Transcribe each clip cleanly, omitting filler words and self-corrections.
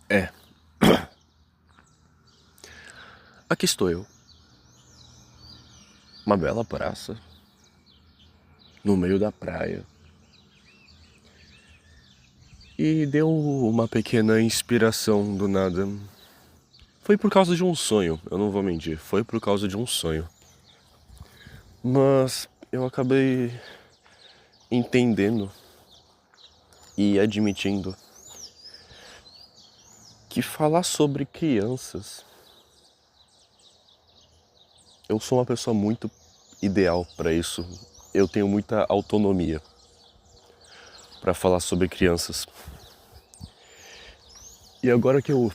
É, aqui estou eu. Uma bela praça, no meio da praia. E deu uma pequena inspiração do nada. Foi por causa de um sonho, eu não vou mentir, foi por causa de um sonho. Mas eu acabei entendendo e admitindo que falar sobre crianças, eu sou uma pessoa muito ideal para isso. Eu tenho muita autonomia para falar sobre crianças. E agora que eu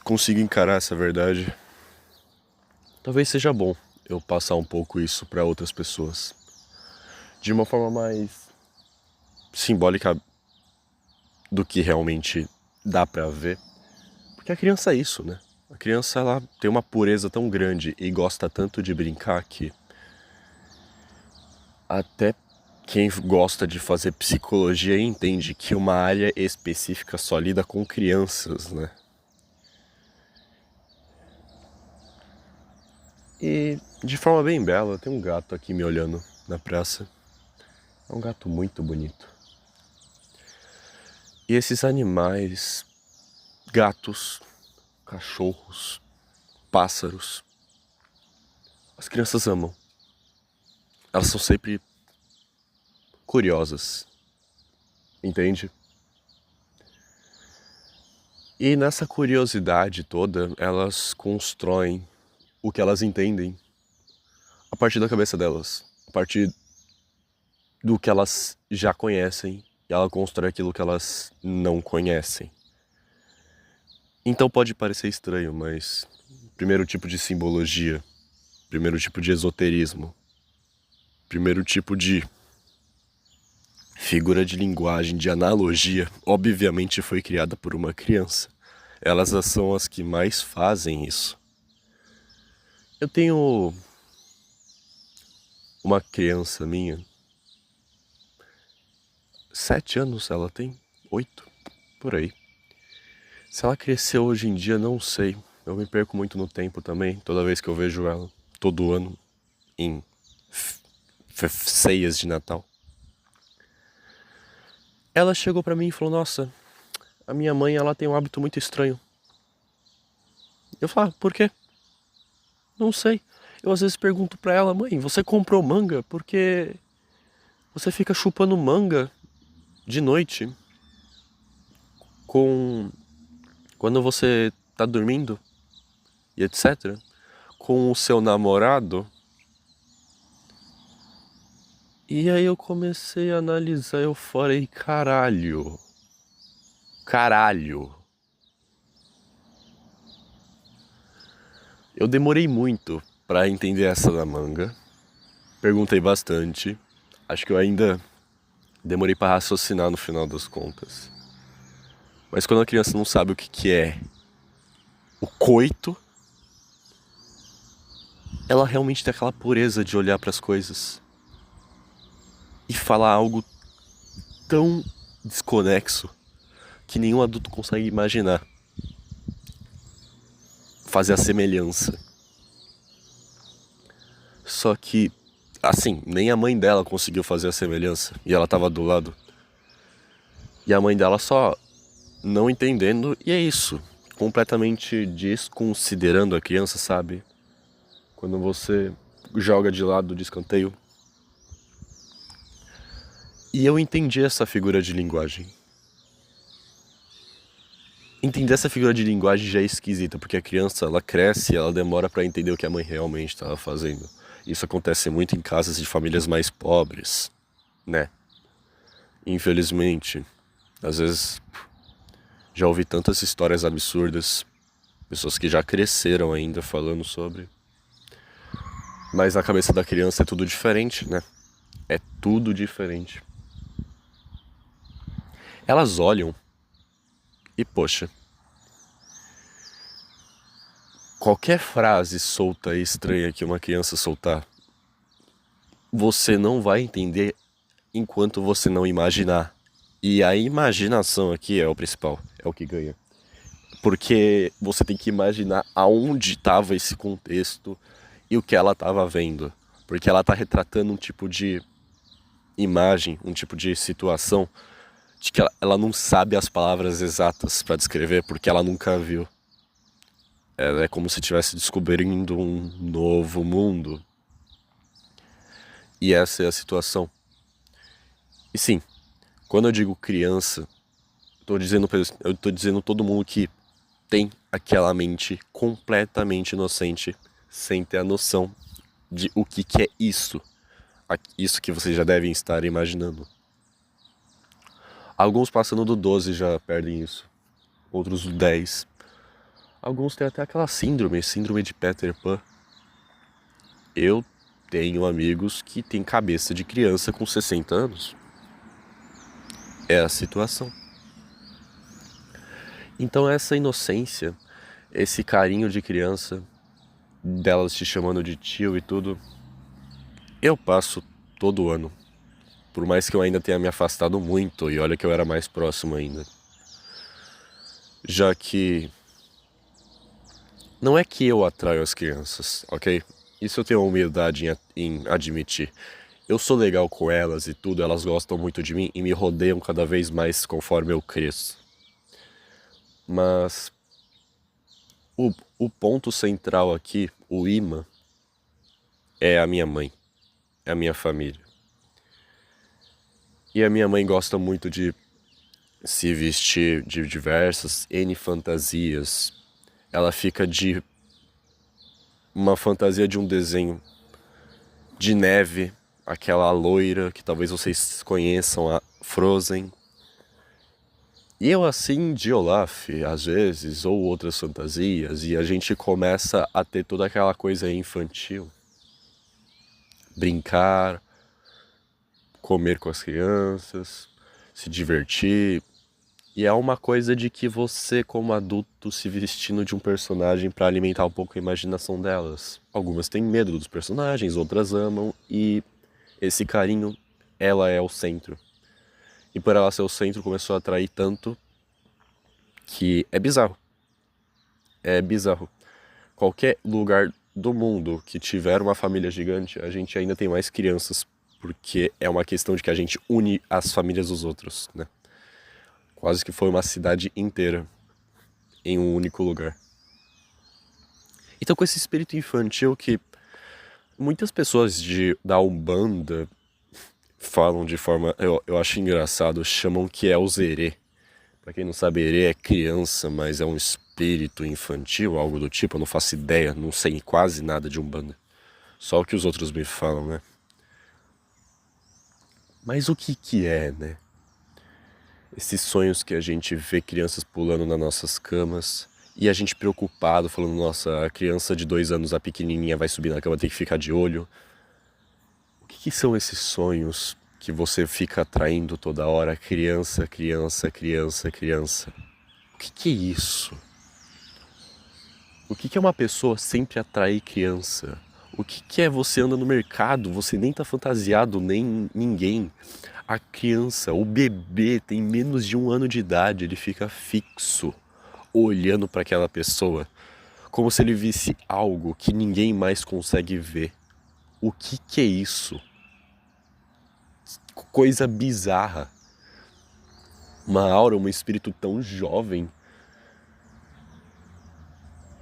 consigo encarar essa verdade, talvez seja bom eu passar um pouco isso para outras pessoas. De uma forma mais simbólica do que realmente dá pra ver. Porque a criança é isso, né? A criança, ela tem uma pureza tão grande e gosta tanto de brincar que até quem gosta de fazer psicologia entende que uma área específica só lida com crianças, né? E de forma bem bela, tem um gato aqui me olhando na praça. É um gato muito bonito. E esses animais, gatos, cachorros, pássaros, as crianças amam. Elas são sempre curiosas, entende? E nessa curiosidade toda, elas constroem o que elas entendem a partir da cabeça delas, a partir do que elas já conhecem, e ela constrói aquilo que elas não conhecem. Então pode parecer estranho, mas primeiro tipo de simbologia, primeiro tipo de esoterismo, primeiro tipo de figura de linguagem, de analogia, obviamente foi criada por uma criança. Elas são as que mais fazem isso. Eu tenho uma criança minha, 7 anos ela tem, 8, por aí. Se ela cresceu hoje em dia, não sei. Eu me perco muito no tempo também, toda vez que eu vejo ela, todo ano, em ceias de Natal. Ela chegou pra mim e falou, nossa, a minha mãe ela tem um hábito muito estranho. Eu falo, por quê? Não sei. Eu às vezes pergunto pra ela, mãe, você comprou manga? Porque você fica chupando manga de noite com quando você tá dormindo e etc. com o seu namorado. E aí eu comecei a analisar, eu falei, caralho. Caralho. Eu demorei muito pra entender essa da manga. Perguntei bastante. Acho que eu ainda demorei pra raciocinar no final das contas. Mas quando a criança não sabe o que é o coito, ela realmente tem aquela pureza de olhar pras coisas e falar algo tão desconexo que nenhum adulto consegue imaginar. Fazer a semelhança. Só que, assim, nem a mãe dela conseguiu fazer a semelhança. E ela tava do lado. E a mãe dela só não entendendo. E é isso. Completamente desconsiderando a criança, sabe? Quando você joga de lado do escanteio. E eu entendi essa figura de linguagem. Entender essa figura de linguagem já é esquisita, porque a criança, ela cresce e ela demora pra entender o que a mãe realmente estava fazendo. Isso acontece muito em casas de famílias mais pobres, né? Infelizmente, às vezes já ouvi tantas histórias absurdas, pessoas que já cresceram ainda falando sobre. Mas na cabeça da criança é tudo diferente, né? É tudo diferente. Elas olham e, poxa, qualquer frase solta e estranha que uma criança soltar, você não vai entender enquanto você não imaginar. E a imaginação aqui é o principal, é o que ganha. Porque você tem que imaginar aonde estava esse contexto e o que ela estava vendo. Porque ela está retratando um tipo de imagem, um tipo de situação de que ela não sabe as palavras exatas para descrever porque ela nunca viu. É como se estivesse descobrindo um novo mundo. E essa é a situação. E sim, quando eu digo criança, eu tô dizendo todo mundo que tem aquela mente completamente inocente, sem ter a noção de o que é isso. Isso que vocês já devem estar imaginando. Alguns passando do 12 já perdem isso. Outros do 10. Alguns têm até aquela síndrome de Peter Pan. Eu tenho amigos que têm cabeça de criança com 60 anos. É a situação. Então essa inocência, esse carinho de criança, delas te chamando de tio e tudo, eu passo todo ano. Por mais que eu ainda tenha me afastado muito, e olha que eu era mais próximo ainda. Já que não é que eu atraio as crianças, ok? Isso eu tenho humildade em admitir. Eu sou legal com elas e tudo, elas gostam muito de mim e me rodeiam cada vez mais conforme eu cresço. Mas o ponto central aqui, o imã, é a minha mãe, é a minha família. E a minha mãe gosta muito de se vestir de diversas N fantasias. Ela fica de uma fantasia de um desenho de neve, aquela loira que talvez vocês conheçam, a Frozen. E eu assim de Olaf, às vezes, ou outras fantasias, e a gente começa a ter toda aquela coisa infantil. Brincar, comer com as crianças, se divertir. E é uma coisa de que você, como adulto, se vestindo de um personagem para alimentar um pouco a imaginação delas. Algumas têm medo dos personagens, outras amam, e esse carinho, ela é o centro. E por ela ser o centro, começou a atrair tanto que é bizarro. É bizarro. Qualquer lugar do mundo que tiver uma família gigante, a gente ainda tem mais crianças, porque é uma questão de que a gente une as famílias dos outros, né? Quase que foi uma cidade inteira em um único lugar. Então, com esse espírito infantil que muitas pessoas da Umbanda falam de forma, eu acho engraçado, chamam que é o Zerê. Pra quem não sabe, Erê é criança, mas é um espírito infantil, algo do tipo, eu não faço ideia, não sei quase nada de Umbanda. Só o que os outros me falam, né? Mas o que é, né? Esses sonhos que a gente vê crianças pulando nas nossas camas e a gente preocupado, falando, nossa, a criança de 2 anos, a pequenininha, vai subir na cama, tem que ficar de olho. O que são esses sonhos que você fica atraindo toda hora? Criança, criança, criança, criança. O que é isso? O que é uma pessoa sempre atrair criança? O que é você anda no mercado, você nem tá fantasiado, nem ninguém. A criança, o bebê tem menos de 1 ano de idade, ele fica fixo, olhando para aquela pessoa, como se ele visse algo que ninguém mais consegue ver. O que é isso? Coisa bizarra. Uma aura, um espírito tão jovem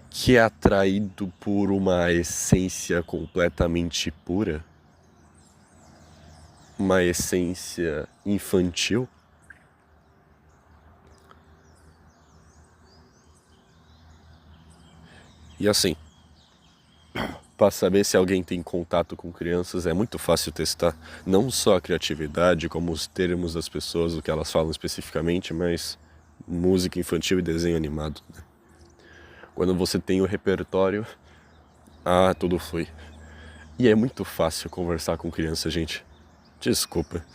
que é atraído por uma essência completamente pura, uma essência infantil. E assim, para saber se alguém tem contato com crianças é muito fácil testar não só a criatividade, como os termos das pessoas, o que elas falam especificamente, mas música infantil e desenho animado, né? Quando você tem o repertório, tudo flui. E é muito fácil conversar com criança, gente. Desculpa.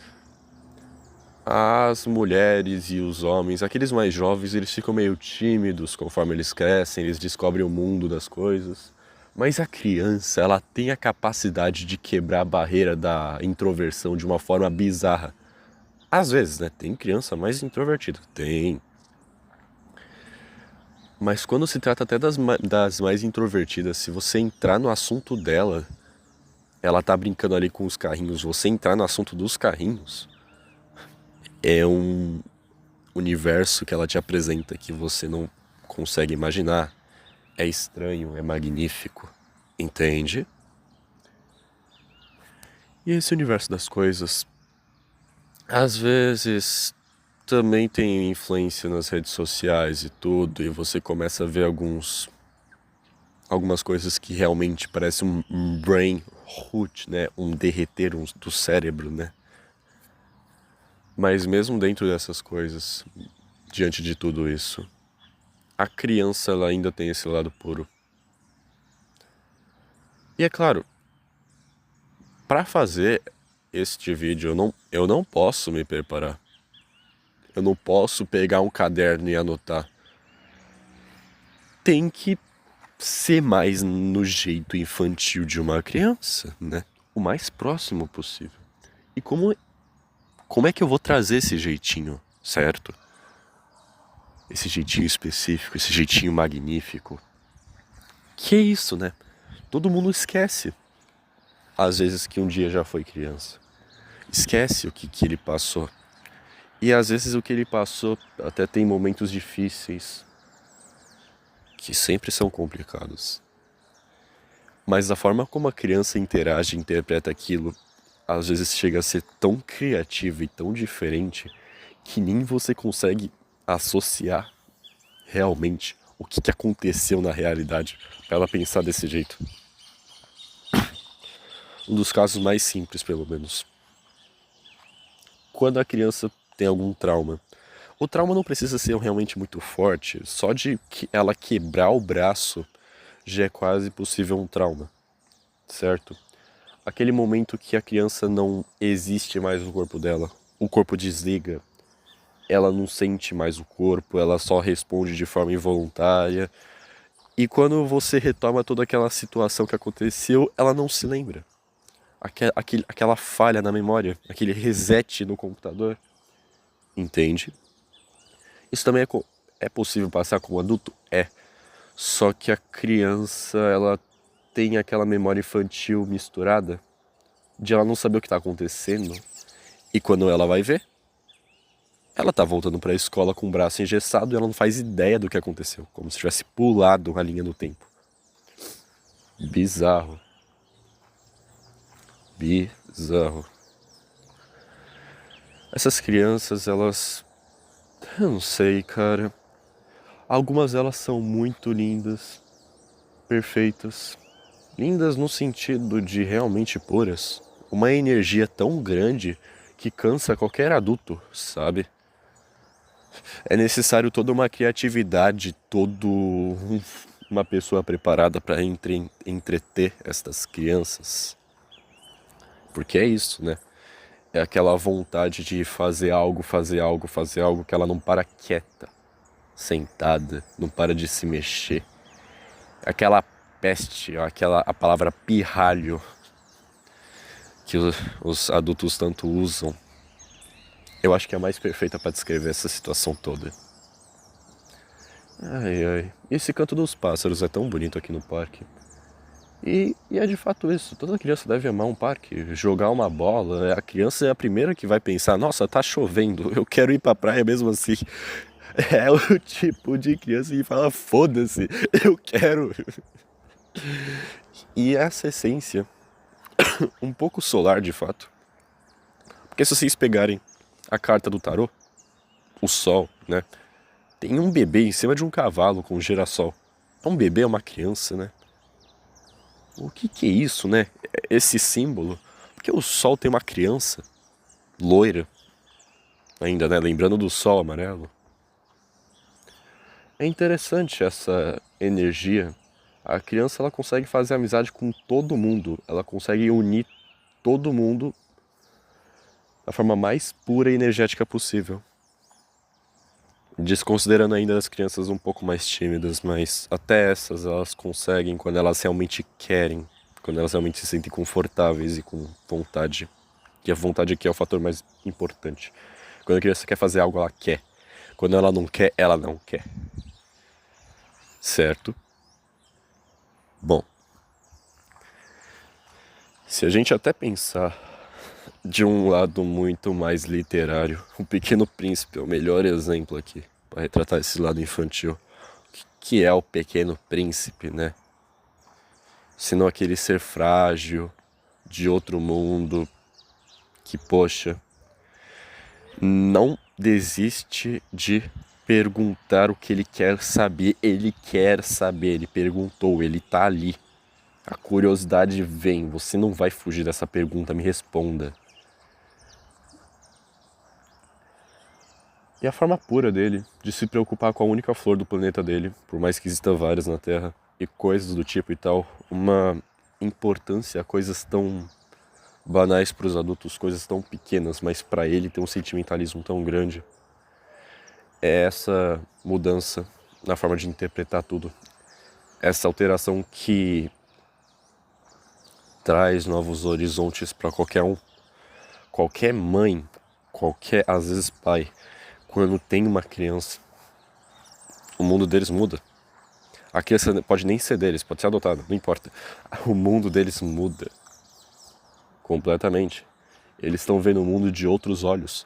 As mulheres e os homens, aqueles mais jovens, eles ficam meio tímidos conforme eles crescem, eles descobrem o mundo das coisas. Mas a criança, ela tem a capacidade de quebrar a barreira da introversão de uma forma bizarra. Às vezes, né? Tem criança mais introvertida. Tem. Mas quando se trata até das mais introvertidas, se você entrar no assunto dela, ela tá brincando ali com os carrinhos, você entrar no assunto dos carrinhos, é um universo que ela te apresenta que você não consegue imaginar. É estranho, é magnífico, entende? E esse universo das coisas, às vezes, também tem influência nas redes sociais e tudo, e você começa a ver algumas coisas que realmente parecem um brain rot, né? Um derreter do cérebro, né? Mas mesmo dentro dessas coisas, diante de tudo isso, a criança ela ainda tem esse lado puro. E é claro, para fazer este vídeo eu não posso me preparar. Eu não posso pegar um caderno e anotar. Tem que ser mais no jeito infantil de uma criança, né? O mais próximo possível. E como é que eu vou trazer esse jeitinho, certo? Esse jeitinho específico, esse jeitinho magnífico. Que é isso, né? Todo mundo esquece, às vezes, que um dia já foi criança. Esquece o que ele passou. E às vezes o que ele passou até tem momentos difíceis, que sempre são complicados. Mas a forma como a criança interage e interpreta aquilo, às vezes chega a ser tão criativa e tão diferente, que nem você consegue associar realmente o que aconteceu na realidade para ela pensar desse jeito. Um dos casos mais simples, pelo menos. Quando a criança tem algum trauma. O trauma não precisa ser realmente muito forte, só de ela quebrar o braço já é quase possível um trauma, certo? Aquele momento que a criança não existe mais no corpo dela, o corpo desliga, ela não sente mais o corpo, ela só responde de forma involuntária. E quando você retoma toda aquela situação que aconteceu, ela não se lembra. Aquela falha na memória, aquele reset no computador, entende? Isso também é possível passar como adulto? É. Só que a criança, ela tem aquela memória infantil misturada de ela não saber o que está acontecendo. E quando ela vai ver, ela tá voltando para a escola com o braço engessado e ela não faz ideia do que aconteceu. Como se tivesse pulado a linha do tempo. Bizarro. Bizarro. Essas crianças, elas... Eu não sei, cara. Algumas delas são muito lindas, perfeitas. Lindas no sentido de realmente puras. Uma energia tão grande que cansa qualquer adulto, sabe? É necessário toda uma criatividade, uma pessoa preparada para entreter estas crianças. Porque é isso, né? É aquela vontade de fazer algo, fazer algo, fazer algo que ela não para quieta, sentada, não para de se mexer. Aquela peste, a palavra pirralho que os adultos tanto usam. Eu acho que é a mais perfeita para descrever essa situação toda. Ai, ai. E esse canto dos pássaros é tão bonito aqui no parque. E é de fato isso. Toda criança deve amar um parque. Jogar uma bola. A criança é a primeira que vai pensar: nossa, tá chovendo, eu quero ir pra praia mesmo assim. É o tipo de criança que fala: foda-se, eu quero. E essa essência, um pouco solar de fato. Porque se vocês pegarem a carta do tarô, o sol, né? Tem um bebê em cima de um cavalo com um girassol. É um bebê, é uma criança, né? O que é isso, né? Esse símbolo. Porque o sol tem uma criança loira, ainda, né? Lembrando do sol amarelo. É interessante essa energia. A criança ela consegue fazer amizade com todo mundo. Ela consegue unir todo mundo da forma mais pura e energética possível. Desconsiderando ainda as crianças um pouco mais tímidas, mas até essas elas conseguem quando elas realmente querem, quando elas realmente se sentem confortáveis e com vontade. E a vontade aqui é o fator mais importante. Quando a criança quer fazer algo, ela quer. Quando ela não quer, ela não quer. certo? Bom, se a gente até pensar de um lado muito mais literário, O Pequeno Príncipe é o melhor exemplo aqui para retratar esse lado infantil. Que é o Pequeno Príncipe, né? Senão aquele ser frágil de outro mundo que, poxa, não desiste de perguntar o que ele quer saber. Ele quer saber, ele perguntou, ele tá ali. A curiosidade vem, você não vai fugir dessa pergunta, me responda. E a forma pura dele de se preocupar com a única flor do planeta dele, por mais que existam várias na Terra, e coisas do tipo e tal, uma importância a coisas tão banais para os adultos, coisas tão pequenas, mas para ele tem um sentimentalismo tão grande. É essa mudança na forma de interpretar tudo, essa alteração que traz novos horizontes para qualquer um, qualquer mãe, qualquer, às vezes, pai. Quando tem uma criança, o mundo deles muda. A criança pode nem ser deles, pode ser adotada, não importa. O mundo deles muda completamente. Eles estão vendo o mundo de outros olhos.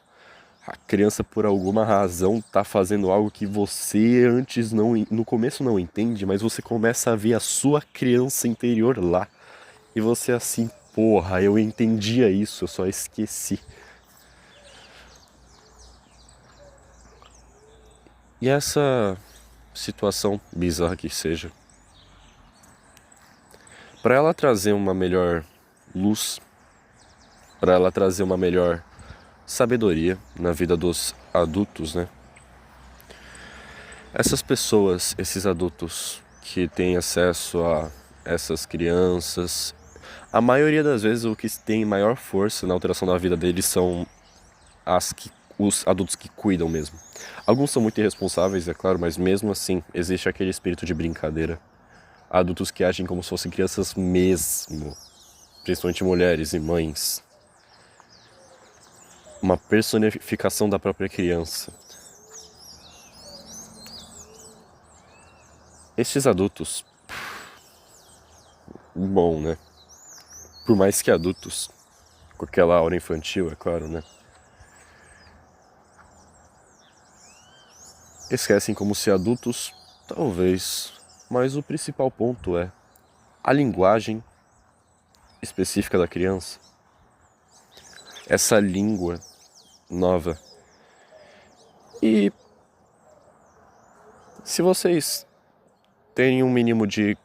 A criança, por alguma razão, tá fazendo algo que você antes não, no começo não entende, mas você começa a ver a sua criança interior lá. E você assim, porra, eu entendia isso, eu só esqueci. E essa situação bizarra que seja, para ela trazer uma melhor luz, para ela trazer uma melhor sabedoria na vida dos adultos, né? Essas pessoas, esses adultos que têm acesso a essas crianças, a maioria das vezes o que tem maior força na alteração da vida deles são os adultos que cuidam mesmo. Alguns são muito irresponsáveis, é claro, mas mesmo assim existe aquele espírito de brincadeira. Adultos que agem como se fossem crianças mesmo, principalmente mulheres e mães. Uma personificação da própria criança. Estes adultos, bom, né? Por mais que adultos, com aquela aura infantil, é claro, né? Esquecem como se adultos, talvez, mas o principal ponto é a linguagem específica da criança. Essa língua nova. E se vocês têm um mínimo de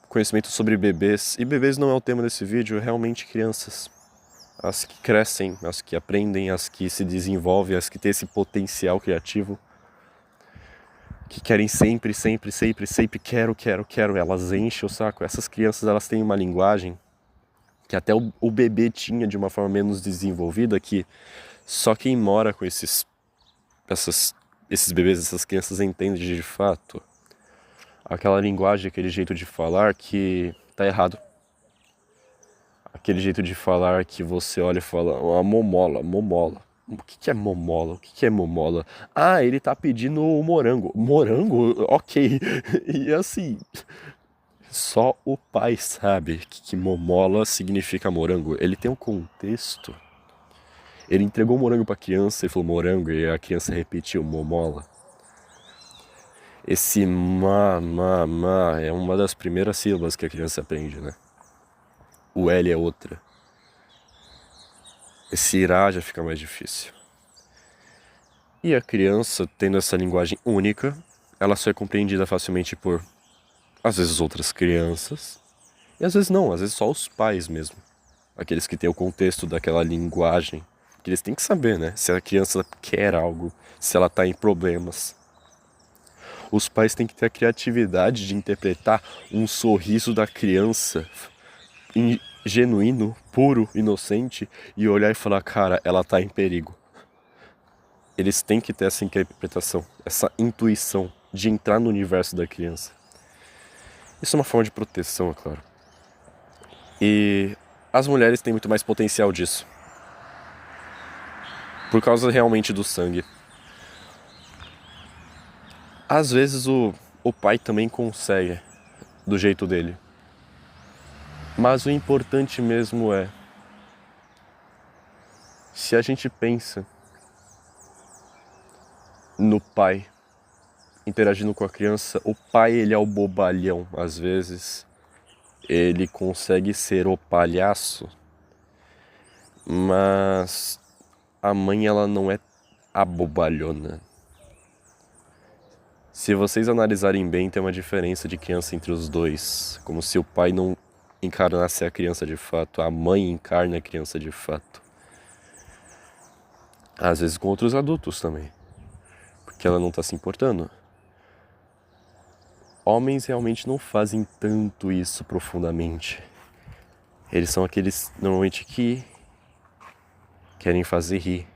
conhecimento sobre bebês, e bebês não é o tema desse vídeo, é realmente crianças. As que crescem, as que aprendem, as que se desenvolvem, as que têm esse potencial criativo, que querem sempre, quero, elas enchem o saco. Essas crianças, elas têm uma linguagem que até o bebê tinha de uma forma menos desenvolvida, que só quem mora com esses bebês, essas crianças entende de fato. Aquela linguagem, aquele jeito de falar que tá errado. Aquele jeito de falar que você olha e fala, uma momola. O que é momola? O que é momola? Ah, ele tá pedindo morango. Morango? Ok. E assim, só o pai sabe que momola significa morango. Ele tem um contexto. Ele entregou morango pra criança e falou morango, e a criança repetiu momola. Esse ma é uma das primeiras sílabas que a criança aprende, né? O L é outra. Esse irá já fica mais difícil. E a criança, tendo essa linguagem única, ela só é compreendida facilmente por, às vezes, outras crianças. E às vezes não, às vezes só os pais mesmo. Aqueles que têm o contexto daquela linguagem. Que eles têm que saber, né? Se a criança quer algo, se ela tá em problemas. Os pais têm que ter a criatividade de interpretar um sorriso da criança genuíno, puro, inocente, e olhar e falar, cara, ela tá em perigo. Eles têm que ter essa interpretação, essa intuição de entrar no universo da criança. Isso é uma forma de proteção, é claro. E as mulheres têm muito mais potencial disso. Por causa realmente do sangue. Às vezes o o pai também consegue, do jeito dele. Mas o importante mesmo é, se a gente pensa no pai interagindo com a criança, o pai ele é o bobalhão às vezes, ele consegue ser o palhaço, mas a mãe ela não é a bobalhona. Se vocês analisarem bem, tem uma diferença de criança entre os dois, como se o pai não encarnasse a criança de fato, a mãe encarna a criança de fato. Às vezes com outros adultos também, porque ela não está se importando. Homens realmente não fazem tanto isso profundamente. Eles são aqueles, normalmente, que querem fazer rir.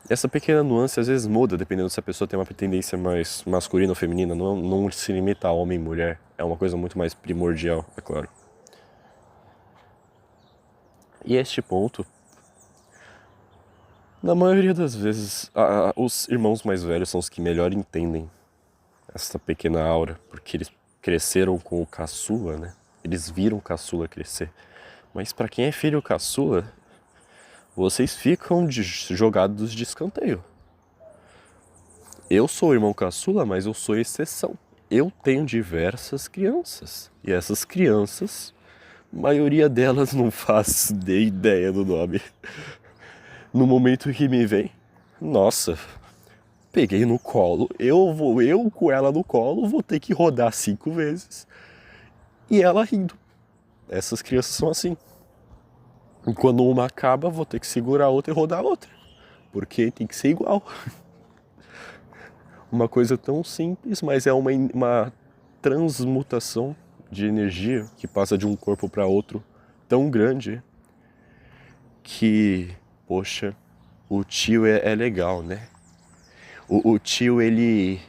Essa pequena nuance às vezes muda, dependendo se a pessoa tem uma tendência mais masculina ou feminina. Não se limita a homem e mulher. É uma coisa muito mais primordial, é claro. E este ponto, na maioria das vezes, os irmãos mais velhos são os que melhor entendem essa pequena aura, porque eles cresceram com o caçula, né? Eles viram o caçula crescer. Mas para quem é filho caçula, vocês ficam jogados de escanteio. Eu sou o irmão caçula, mas eu sou exceção. Eu tenho diversas crianças. E essas crianças, a maioria delas não faz nem ideia do nome. No momento que me vem, nossa, peguei no colo, eu com ela no colo, vou ter que rodar 5 vezes. E ela rindo. Essas crianças são assim. E quando uma acaba, vou ter que segurar a outra e rodar a outra. Porque tem que ser igual. Uma coisa tão simples, mas é uma transmutação de energia que passa de um corpo para outro tão grande que, poxa, o tio é legal, né? O tio, ele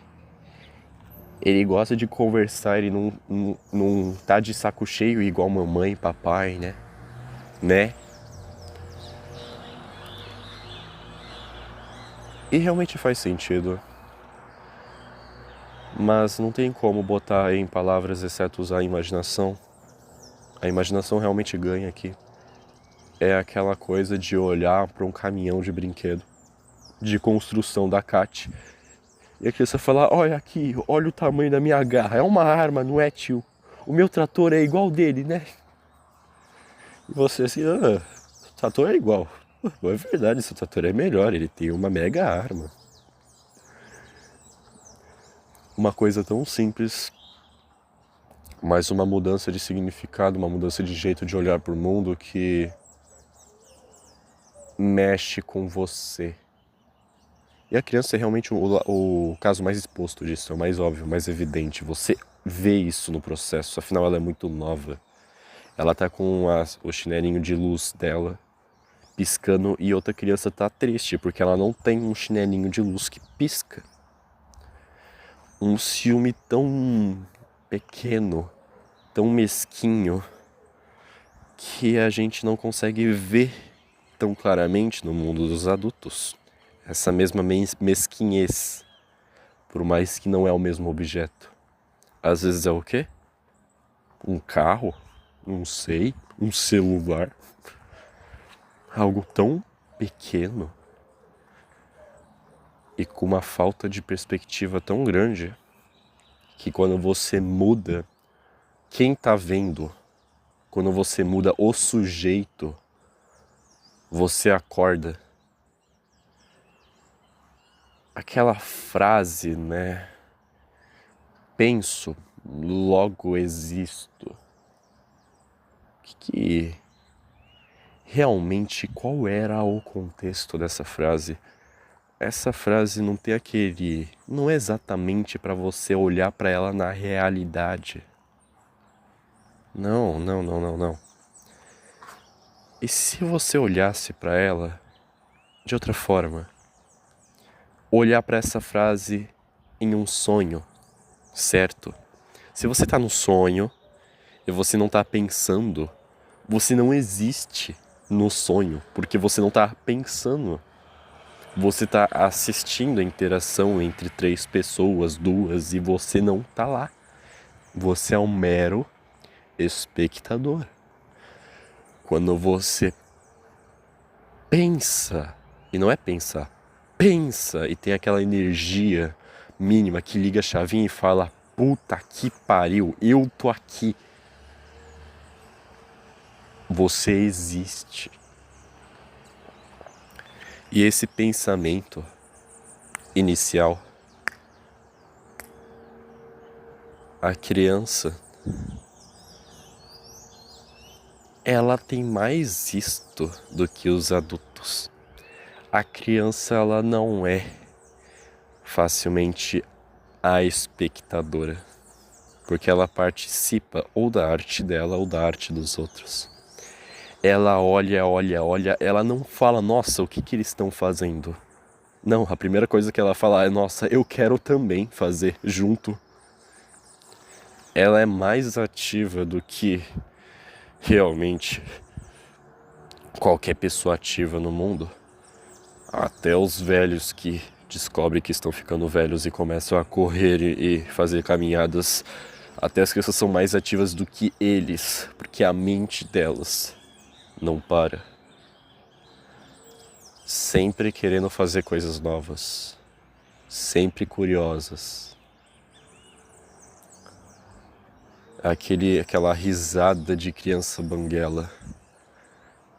gosta de conversar, ele não tá de saco cheio igual mamãe e papai, né? E realmente faz sentido. Mas não tem como botar em palavras, exceto usar a imaginação. A imaginação realmente ganha aqui. É aquela coisa de olhar para um caminhão de brinquedo, de construção da Cat. E a criança falar, olha aqui, olha o tamanho da minha garra, é uma arma, não é, tio? O meu trator é igual dele, né? E você assim, o trator é igual. É verdade, seu trator é melhor, ele tem uma mega arma. Uma coisa tão simples, mas uma mudança de significado, uma mudança de jeito de olhar para o mundo que mexe com você. E a criança é realmente o caso mais exposto disso, é o mais óbvio, mais evidente. Você vê isso no processo, afinal ela é muito nova. Ela tá com o chinelinho de luz dela piscando e outra criança tá triste porque ela não tem um chinelinho de luz que pisca. Um ciúme tão pequeno, tão mesquinho, que a gente não consegue ver tão claramente no mundo dos adultos. Essa mesma mesquinhez, por mais que não é o mesmo objeto. Às vezes é o quê? Um carro? Não sei. Um celular? Algo tão pequeno e com uma falta de perspectiva tão grande que quando você muda quem tá vendo, quando você muda o sujeito, você acorda. Aquela frase, né? Penso, logo existo. Que realmente qual era o contexto dessa frase? Essa frase não tem aquele, não é exatamente para você olhar para ela na realidade. Não. E se você olhasse para ela de outra forma? Olhar para essa frase em um sonho, certo? Se você tá no sonho e você não tá pensando, você não existe no sonho, porque você não tá pensando. Você tá assistindo a interação entre 3 pessoas, 2, e você não tá lá. Você é um mero espectador. Quando você pensa, e não é pensar, pensa e tem aquela energia mínima que liga a chavinha e fala: puta que pariu, eu tô aqui. Você existe. E esse pensamento inicial, a criança, ela tem mais isto do que os adultos. A criança, ela não é facilmente a espectadora, porque ela participa ou da arte dela ou da arte dos outros. Ela olha, ela não fala: nossa, o que eles estão fazendo? Não, a primeira coisa que ela fala é: nossa, eu quero também fazer junto. Ela é mais ativa do que realmente qualquer pessoa ativa no mundo. Até os velhos que descobrem que estão ficando velhos e começam a correr e fazer caminhadas. Até as crianças são mais ativas do que eles, porque a mente delas não para. Sempre querendo fazer coisas novas. Sempre curiosas. Aquela risada de criança banguela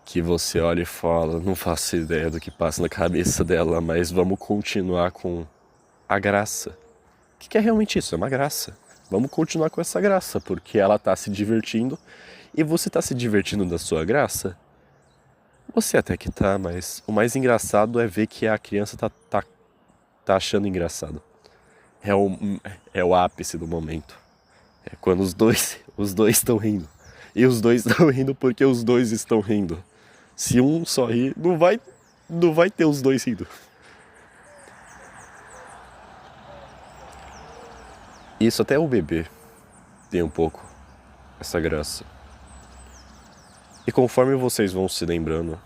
que você olha e fala: não faço ideia do que passa na cabeça dela, mas vamos continuar com a graça. O que é realmente isso? É uma graça. Vamos continuar com essa graça, porque ela tá se divertindo e você tá se divertindo da sua graça. Você até que tá, mas o mais engraçado é ver que a criança tá achando engraçado. É o ápice do momento. É quando os dois estão rindo. E os dois estão rindo porque os dois estão rindo. Se um só rir, não vai ter os dois rindo. Isso até o bebê tem um pouco essa graça. E conforme vocês vão se lembrando,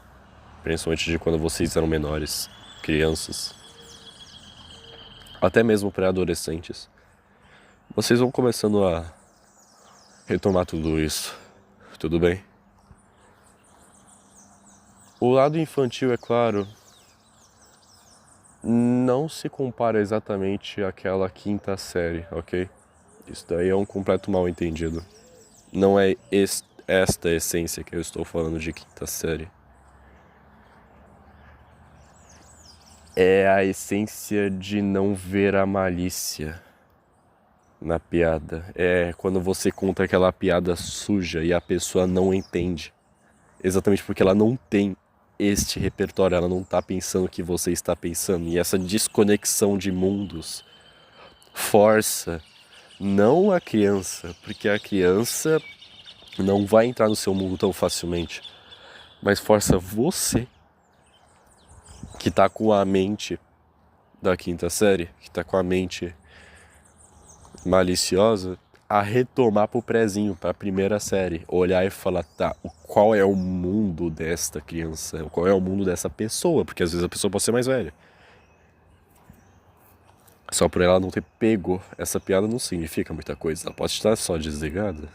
principalmente de quando vocês eram menores, crianças, até mesmo pré-adolescentes, vocês vão começando a retomar tudo isso. Tudo bem? O lado infantil, é claro, não se compara exatamente àquela 5ª série, ok? Isso daí é um completo mal-entendido. Não é esta essência que eu estou falando de 5ª série. É a essência de não ver a malícia na piada. É quando você conta aquela piada suja e a pessoa não entende. Exatamente porque ela não tem este repertório, ela não está pensando o que você está pensando. E essa desconexão de mundos força não a criança, porque a criança não vai entrar no seu mundo tão facilmente, mas força você, que tá com a mente da 5ª série, que tá com a mente maliciosa, a retomar pro prézinho, pra 1ª série, olhar e falar: tá, qual é o mundo desta criança, qual é o mundo dessa pessoa, porque às vezes a pessoa pode ser mais velha. Só por ela não ter pego essa piada não significa muita coisa, ela pode estar só desligada.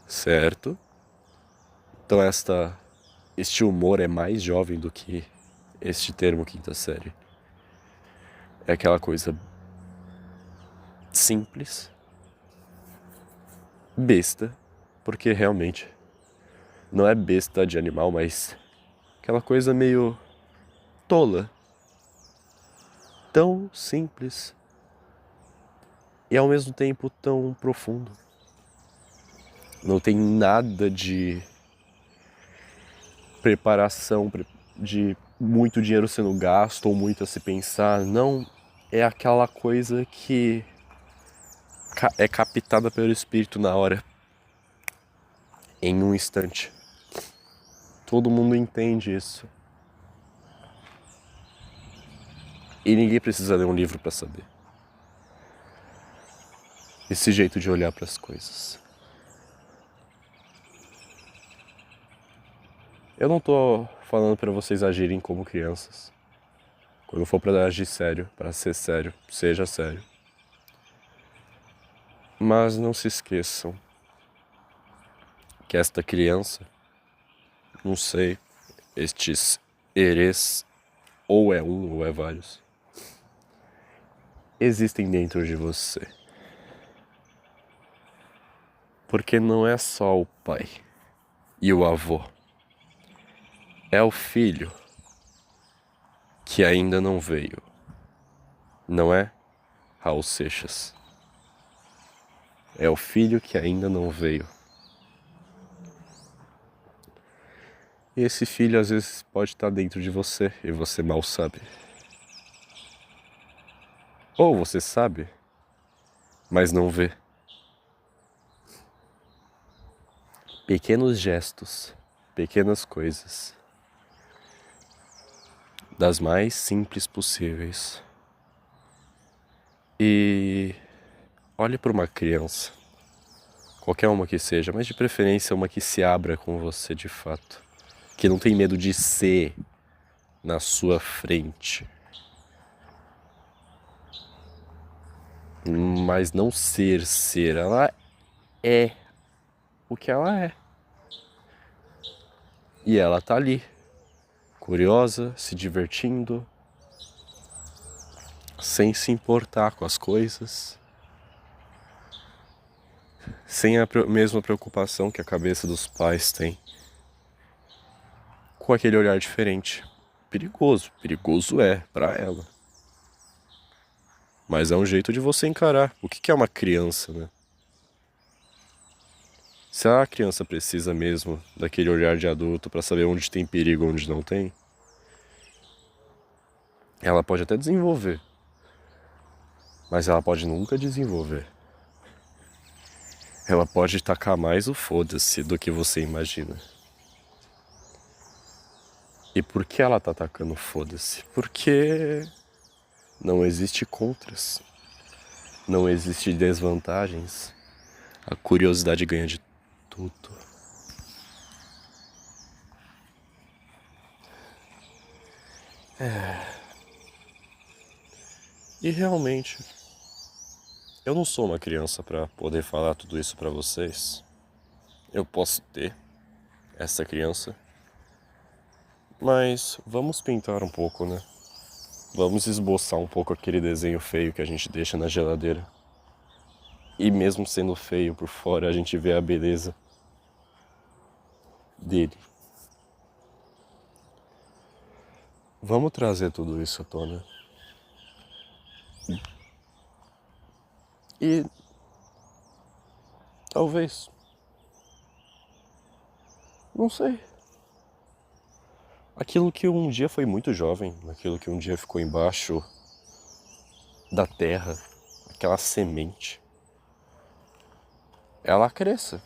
Certo? Então este humor é mais jovem do que este termo 5ª série. É aquela coisa simples, besta, porque realmente não é besta de animal, mas aquela coisa meio tola, tão simples e ao mesmo tempo tão profundo. Não tem nada de preparação, de muito dinheiro sendo gasto ou muito a se pensar. Não, é aquela coisa que é captada pelo espírito na hora, em um instante. Todo mundo entende isso. E ninguém precisa ler um livro para saber. Esse jeito de olhar para as coisas. Eu não tô falando pra vocês agirem como crianças. Quando for pra agir sério, pra ser sério, seja sério. Mas não se esqueçam que esta criança, não sei, estes erês, ou é um ou é vários, existem dentro de você. Porque não é só o pai e o avô. É o filho que ainda não veio. Não é, Raul Seixas? É o filho que ainda não veio. E esse filho às vezes pode estar dentro de você e você mal sabe. Ou você sabe, mas não vê. Pequenos gestos, pequenas coisas, das mais simples possíveis. E olhe para uma criança, qualquer uma que seja, mas de preferência uma que se abra com você de fato, que não tem medo de ser na sua frente, mas não ser, ela é o que ela é. E ela tá ali, curiosa, se divertindo, sem se importar com as coisas, sem a mesma preocupação que a cabeça dos pais tem, com aquele olhar diferente. Perigoso é pra ela. Mas é um jeito de você encarar. O que é uma criança, né? Se a criança precisa mesmo daquele olhar de adulto pra saber onde tem perigo e onde não tem, ela pode até desenvolver, mas ela pode nunca desenvolver. Ela pode tacar mais o foda-se do que você imagina. E por que ela tá tacando foda-se? Porque não existe contras, não existe desvantagens. A curiosidade ganha de tudo. E realmente, eu não sou uma criança pra poder falar tudo isso pra vocês. Eu posso ter essa criança, mas vamos pintar um pouco, né? Vamos esboçar um pouco aquele desenho feio que a gente deixa na geladeira. E mesmo sendo feio por fora, a gente vê a beleza dele. Vamos trazer tudo isso à tona. E talvez, não sei, aquilo que um dia foi muito jovem, aquilo que um dia ficou embaixo da terra, aquela semente, ela cresça.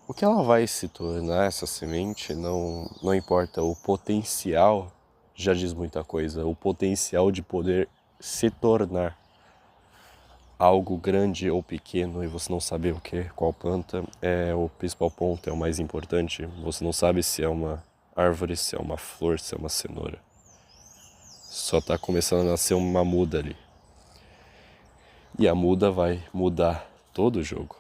O que ela vai se tornar, essa semente, não importa. O potencial já diz muita coisa. O potencial de poder se tornar algo grande ou pequeno e você não saber o que, qual planta, é o principal ponto, é o mais importante. Você não sabe se é uma árvore, se é uma flor, se é uma cenoura. Só tá começando a nascer uma muda ali. E a muda vai mudar todo o jogo.